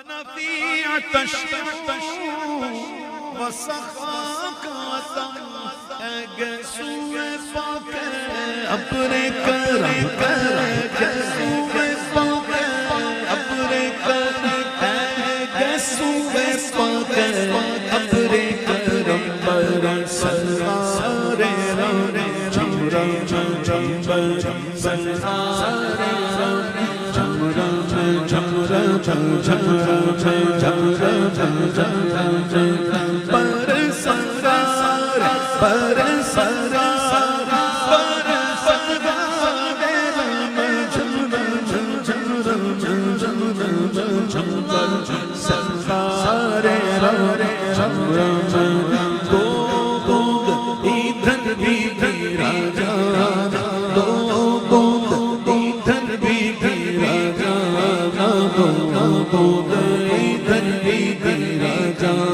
أنا في عطش وسخاك أجسو fuck أبرك رك أجسو fuck أبرك أجسو fuck أبرك رمبر سنغار چمرا چمرا سنغار چمرا چمرا چمرا پر سنگار پر سنگار پر سنگار سنگار چمرا دو بوند ادھر بھی راجا دو بوند ادھر بھی راجا دو بوند ادھر بھی راجا